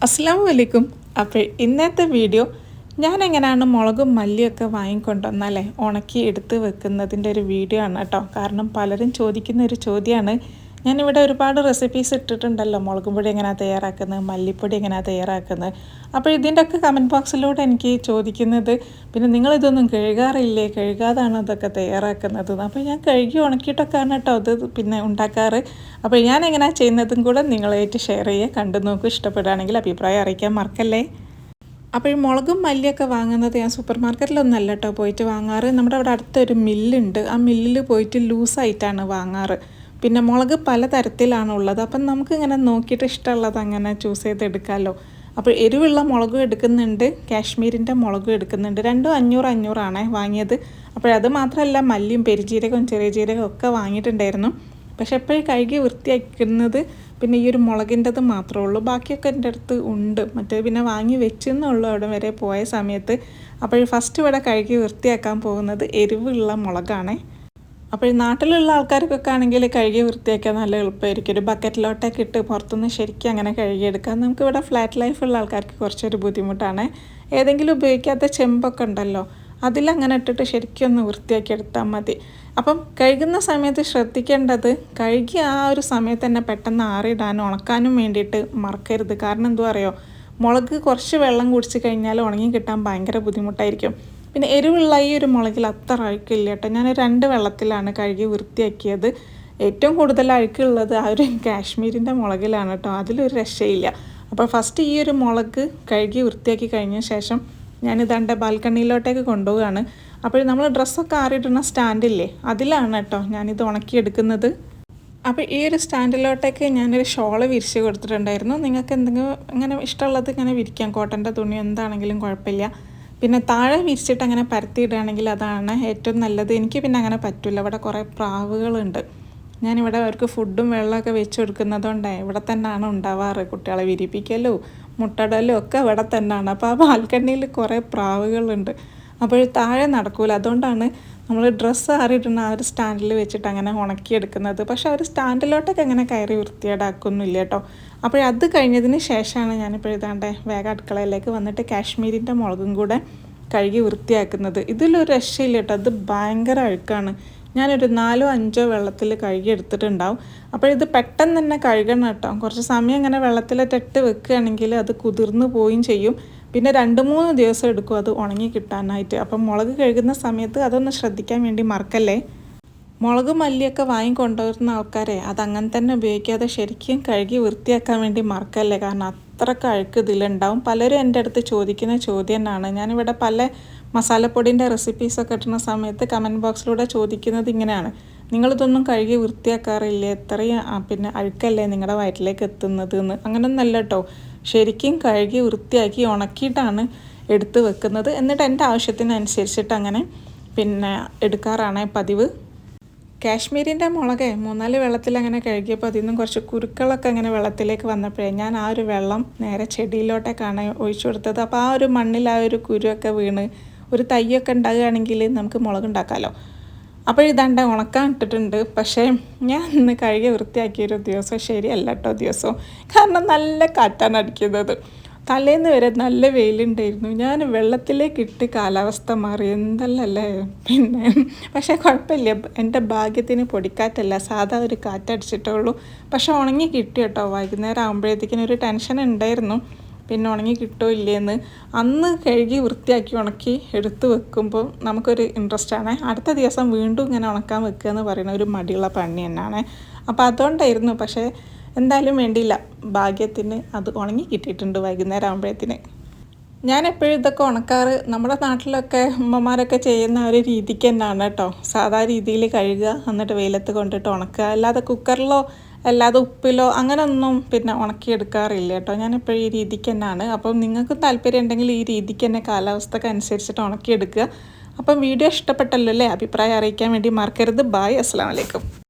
അസ്സലാമു അലൈക്കും. അപ്പോൾ ഇന്നത്തെ വീഡിയോ ഞാൻ എങ്ങനെയാണ് മുളകും മല്ലിയൊക്കെ വാങ്ങിക്കൊണ്ടുവന്നാലേ ഉണക്കി എടുത്ത് വെക്കുന്നതിൻ്റെ ഒരു വീഡിയോ ആണ് കേട്ടോ. കാരണം പലരും ചോദിക്കുന്ന ഒരു ചോദ്യമാണ്. ഞാനിവിടെ ഒരുപാട് റെസിപ്പീസ് ഇട്ടിട്ടുണ്ടല്ലോ, മുളകും പൊടി എങ്ങനെയാണ് തയ്യാറാക്കുന്നത്, മല്ലിപ്പൊടി എങ്ങനെയാണ് തയ്യാറാക്കുന്നത്. അപ്പോൾ ഇതിൻ്റെയൊക്കെ കമൻറ്റ് ബോക്സിലൂടെ എനിക്ക് ചോദിക്കുന്നത്, പിന്നെ നിങ്ങളിതൊന്നും കഴുകാറില്ലേ, കഴുകാതാണ് ഇതൊക്കെ തയ്യാറാക്കുന്നത്. അപ്പോൾ ഞാൻ കഴുകി ഉണക്കിയിട്ടൊക്കെയാണ് കേട്ടോ അത് പിന്നെ ഉണ്ടാക്കാറ്. അപ്പോൾ ഞാൻ എങ്ങനെയാണ് ചെയ്യുന്നതും കൂടെ നിങ്ങളായിട്ട് ഷെയർ ചെയ്യുക. കണ്ടു നോക്കൂ, ഇഷ്ടപ്പെടുകയാണെങ്കിൽ അഭിപ്രായം അറിയിക്കാൻ മറക്കല്ലേ. അപ്പോൾ ഈ മുളകും മല്ലിയൊക്കെ വാങ്ങുന്നത് ഞാൻ സൂപ്പർ മാർക്കറ്റിലൊന്നല്ല കേട്ടോ പോയിട്ട് വാങ്ങാറ്. നമ്മുടെ അവിടെ അടുത്തൊരു മില്ലുണ്ട്, ആ മില്ലിൽ പോയിട്ട് ലൂസായിട്ടാണ് വാങ്ങാറ്. പിന്നെ മുളക് പലതരത്തിലാണ് ഉള്ളത്, അപ്പം നമുക്കിങ്ങനെ നോക്കിയിട്ട് ഇഷ്ടമുള്ളത് അങ്ങനെ ചൂസ് ചെയ്തെടുക്കാമല്ലോ. അപ്പോൾ എരിവുള്ള മുളകും എടുക്കുന്നുണ്ട്, കാശ്മീരിൻ്റെ മുളകും എടുക്കുന്നുണ്ട്. രണ്ടും 500 വാങ്ങിയത്. അപ്പോഴത് മാത്രമല്ല, മല്ലിയും പെരുജീരകവും ചെറിയ ജീരകവും ഒക്കെ വാങ്ങിയിട്ടുണ്ടായിരുന്നു. പക്ഷെ എപ്പോഴും കഴുകി വൃത്തിയാക്കുന്നത് പിന്നെ ഈ ഒരു മുളകിൻ്റെത് മാത്രമേ ഉള്ളൂ. ബാക്കിയൊക്കെ എൻ്റെ അടുത്ത് ഉണ്ട്, മറ്റേ പിന്നെ വാങ്ങി വെച്ചെന്നുള്ളൂ അവിടെ വരെ പോയ സമയത്ത്. അപ്പോൾ ഫസ്റ്റ് ഇവിടെ കഴുകി വൃത്തിയാക്കാൻ പോകുന്നത് എരിവുള്ള മുളകാണ്. അപ്പോൾ നാട്ടിലുള്ള ആൾക്കാർക്കൊക്കെ ആണെങ്കിൽ കഴുകി വൃത്തിയാക്കാൻ നല്ല എളുപ്പമായിരിക്കും. ഒരു ബക്കറ്റിലോട്ടൊക്കെ ഇട്ട് പുറത്തുനിന്ന് ശരിക്കും അങ്ങനെ കഴുകിയെടുക്കാം. നമുക്കിവിടെ ഫ്ലാറ്റ് ലൈഫുള്ള ആൾക്കാർക്ക് കുറച്ചൊരു ബുദ്ധിമുട്ടാണ്. ഏതെങ്കിലും ഉപയോഗിക്കാത്ത ചെമ്പൊക്കെ ഉണ്ടല്ലോ, അതിലങ്ങനെ ഇട്ടിട്ട് ശരിക്കും ഒന്ന് വൃത്തിയാക്കി എടുത്താൽ മതി. അപ്പം കഴുകുന്ന സമയത്ത് ശ്രദ്ധിക്കേണ്ടത്, കഴുകി ആ ഒരു സമയത്ത് തന്നെ പെട്ടെന്ന് ആറിയിടാനും ഉണക്കാനും വേണ്ടിയിട്ട് മറക്കരുത്. കാരണം എന്തുവാ അറിയോ, മുളക് കുറച്ച് വെള്ളം കുടിച്ച് കഴിഞ്ഞാൽ ഉണങ്ങി കിട്ടാൻ ഭയങ്കര ബുദ്ധിമുട്ടായിരിക്കും. പിന്നെ എരിവുള്ള ഈ ഒരു മുളകിൽ അത്ര അഴുക്കില്ല കേട്ടോ. ഞാൻ 2 വെള്ളത്തിലാണ് കഴുകി വൃത്തിയാക്കിയത്. ഏറ്റവും കൂടുതൽ അഴുക്കുള്ളത് ആ ഒരു കാശ്മീരിൻ്റെ മുളകിലാണ് കേട്ടോ, അതിലൊരു രക്ഷയില്ല. അപ്പോൾ ഫസ്റ്റ് ഈ ഒരു മുളക് കഴുകി വൃത്തിയാക്കി കഴിഞ്ഞ ശേഷം ഞാനിതാണ്ട് ബാൽക്കണിയിലോട്ടേക്ക് കൊണ്ടുപോവുകയാണ്. അപ്പോൾ നമ്മൾ ഡ്രസ്സൊക്കെ ആറിയിടുന്ന സ്റ്റാൻഡില്ലേ, അതിലാണ് കേട്ടോ ഞാനിത് ഉണക്കിയെടുക്കുന്നത്. അപ്പോൾ ഈ ഒരു സ്റ്റാൻഡിലോട്ടേക്ക് ഞാനൊരു ഷോള് വിരിച്ച് കൊടുത്തിട്ടുണ്ടായിരുന്നു. നിങ്ങൾക്ക് എന്തെങ്കിലും ഇങ്ങനെ ഇഷ്ടമുള്ളത് ഇങ്ങനെ വിരിക്കാം, കോട്ടൻ്റെ തുണി എന്താണെങ്കിലും കുഴപ്പമില്ല. പിന്നെ താഴെ വിരിച്ചിട്ട് അങ്ങനെ പരത്തിയിടുകയാണെങ്കിൽ അതാണ് ഏറ്റവും നല്ലത്. എനിക്ക് പിന്നെ അങ്ങനെ പറ്റില്ല, ഇവിടെ കുറേ പ്രാവുകളുണ്ട്. ഞാനിവിടെ അവർക്ക് ഫുഡും വെള്ളമൊക്കെ വെച്ച് കൊടുക്കുന്നതുകൊണ്ട് ഇവിടെ തന്നെയാണ് ഉണ്ടാവാറ്. കുട്ടികളെ വിരിപ്പിക്കലും മുട്ടടലും ഒക്കെ ഇവിടെ തന്നെയാണ്. അപ്പോൾ ആ ബാൽക്കണിയിൽ കുറേ പ്രാവുകളുണ്ട്. അപ്പോൾ താഴെ നടക്കൂല, അതുകൊണ്ടാണ് നമ്മൾ ഡ്രസ്സ് ആറിയിടുന്ന ആ ഒരു സ്റ്റാൻഡിൽ വെച്ചിട്ട് അങ്ങനെ ഉണക്കിയെടുക്കുന്നത്. പക്ഷേ ആ ഒരു സ്റ്റാൻഡിലോട്ടൊക്കെ അങ്ങനെ കയറി വൃത്തിയേടാക്കൊന്നുമില്ല കേട്ടോ. അത് കഴിഞ്ഞതിന് ശേഷമാണ് ഞാനിപ്പോൾ എഴുതാണ്ട് വേഗം അടുക്കളയിലേക്ക് വന്നിട്ട് കാശ്മീരിൻ്റെ മുളകും കൂടെ കഴുകി വൃത്തിയാക്കുന്നത്. ഇതിലൊരു രക്ഷയില്ല കേട്ടോ, അത് ഭയങ്കര അഴുക്കാണ്. ഞാനൊരു 4-5 വെള്ളത്തിൽ കഴുകി എടുത്തിട്ടുണ്ടാവും. അപ്പോൾ ഇത് പെട്ടെന്ന് തന്നെ കഴുകണം കേട്ടോ. കുറച്ച് സമയം ഇങ്ങനെ വെള്ളത്തിലിട്ട് വെക്കുകയാണെങ്കിൽ അത് കുതിർന്ന് പോവുകയും ചെയ്യും. പിന്നെ 2-3 ദിവസം എടുക്കും അത് ഉണങ്ങി കിട്ടാനായിട്ട്. അപ്പം മുളക് കഴുകുന്ന സമയത്ത് അതൊന്ന് ശ്രദ്ധിക്കാൻ വേണ്ടി മറക്കല്ലേ. മുളക് മല്ലിയൊക്കെ വാങ്ങിക്കൊണ്ടുവരുന്ന ആൾക്കാരെ അതങ്ങനെ തന്നെ ഉപയോഗിക്കാതെ ശരിക്കും കഴുകി വൃത്തിയാക്കാൻ വേണ്ടി മറക്കല്ലേ. കാരണം അത്രയ്ക്ക് അഴുക്ക് ഇതിലുണ്ടാവും. പലരും എൻ്റെ അടുത്ത് ചോദിക്കുന്ന ചോദ്യം തന്നെയാണ്. ഞാനിവിടെ പല മസാലപ്പൊടിൻ്റെ റെസിപ്പീസൊക്കെ ഇട്ടുന്ന സമയത്ത് കമൻറ്റ് ബോക്സിലൂടെ ചോദിക്കുന്നത് ഇങ്ങനെയാണ്, നിങ്ങളിതൊന്നും കഴുകി വൃത്തിയാക്കാറില്ലേ, എത്രയും പിന്നെ അഴുക്കല്ലേ നിങ്ങളുടെ വയറ്റിലേക്ക് എത്തുന്നത് എന്ന്. അങ്ങനെയൊന്നല്ല കേട്ടോ, ശരിക്കും കഴുകി വൃത്തിയാക്കി ഉണക്കിയിട്ടാണ് എടുത്ത് വെക്കുന്നത്. എന്നിട്ട് എൻ്റെ ആവശ്യത്തിനനുസരിച്ചിട്ട് അങ്ങനെ പിന്നെ എടുക്കാറാണ് പതിവ്. കാശ്മീരിൻ്റെ മുളക് 3-4 വെള്ളത്തിൽ അങ്ങനെ കഴുകിയപ്പോൾ അതിൽ നിന്നും കുറച്ച് കുരുക്കളൊക്കെ അങ്ങനെ വെള്ളത്തിലേക്ക് വന്നപ്പോഴേ ഞാൻ ആ ഒരു വെള്ളം നേരെ ചെടിയിലോട്ടേക്കാണ് ഒഴിച്ചു കൊടുത്തത്. അപ്പോൾ ആ ഒരു മണ്ണിൽ ആ ഒരു കുരുവൊക്കെ വീണ് ഒരു തൈയൊക്കെ ഉണ്ടാകുകയാണെങ്കിൽ നമുക്ക് മുളക് ഉണ്ടാക്കാമല്ലോ. അപ്പോൾ ഇതാണ്ട് ഉണക്കാൻ ഇട്ടിട്ടുണ്ട്. പക്ഷേ ഞാൻ ഇന്ന് കഴുകി വൃത്തിയാക്കിയൊരു ദിവസം ശരിയല്ല കേട്ടോ ദിവസവും. കാരണം നല്ല കാറ്റാണ് അടിക്കുന്നത്. തലേന്ന് വരെ നല്ല വെയിലുണ്ടായിരുന്നു. ഞാൻ വെള്ളത്തിലേക്ക് ഇട്ട് കാലാവസ്ഥ മാറി, എന്തല്ലേ. പിന്നെ പക്ഷേ കുഴപ്പമില്ല, എൻ്റെ ഭാഗ്യത്തിന് പൊടിക്കാറ്റല്ല, സാധാ ഒരു കാറ്റടിച്ചിട്ടുള്ളൂ. പക്ഷെ ഉണങ്ങി കിട്ടി കേട്ടോ. വൈകുന്നേരം ആകുമ്പോഴത്തേക്കിനും ഒരു ടെൻഷൻ ഉണ്ടായിരുന്നു, പിന്നെ ഉണങ്ങി കിട്ടുമോ ഇല്ലേന്ന്. അന്ന് കഴുകി വൃത്തിയാക്കി ഉണക്കി എടുത്ത് വെക്കുമ്പോൾ നമുക്കൊരു ഇൻട്രസ്റ്റാണ്. അടുത്ത ദിവസം വീണ്ടും ഇങ്ങനെ ഉണക്കാൻ വെക്കുക എന്ന് പറയുന്ന ഒരു മടിയുള്ള പണി തന്നെയാണ്. അപ്പോൾ അതുകൊണ്ടായിരുന്നു. പക്ഷേ എന്തായാലും വേണ്ടിയില്ല, ഭാഗ്യത്തിന് അത് ഉണങ്ങി കിട്ടിയിട്ടുണ്ട് വൈകുന്നേരം ആകുമ്പോഴത്തേന്. ഞാൻ എപ്പോഴും ഇതൊക്കെ ഉണക്കാറ് നമ്മുടെ നാട്ടിലൊക്കെ അമ്മമാരൊക്കെ ചെയ്യുന്ന ഒരു രീതിക്ക് തന്നെയാണ് കേട്ടോ. സാധാ രീതിയിൽ കഴുകുക, എന്നിട്ട് വെയിലത്ത് കൊണ്ടിട്ട് ഉണക്കുക. അല്ലാതെ കുക്കറിലോ അല്ലാതെ ഉപ്പിലോ അങ്ങനെയൊന്നും പിന്നെ ഉണക്കിയെടുക്കാറില്ല കേട്ടോ. ഞാൻ എപ്പോഴും ഈ രീതിക്ക് തന്നെയാണ്. അപ്പം നിങ്ങൾക്ക് താല്പര്യം ഉണ്ടെങ്കിൽ ഈ രീതിക്ക് തന്നെ കാലാവസ്ഥക്ക് അനുസരിച്ചിട്ട് ഉണക്കിയെടുക്കുക. അപ്പം വീഡിയോ ഇഷ്ടപ്പെട്ടല്ലോ അല്ലേ, അഭിപ്രായം അറിയിക്കാൻ വേണ്ടി മറക്കരുത്. ബായ്, അസ്സലാമു അലൈക്കും.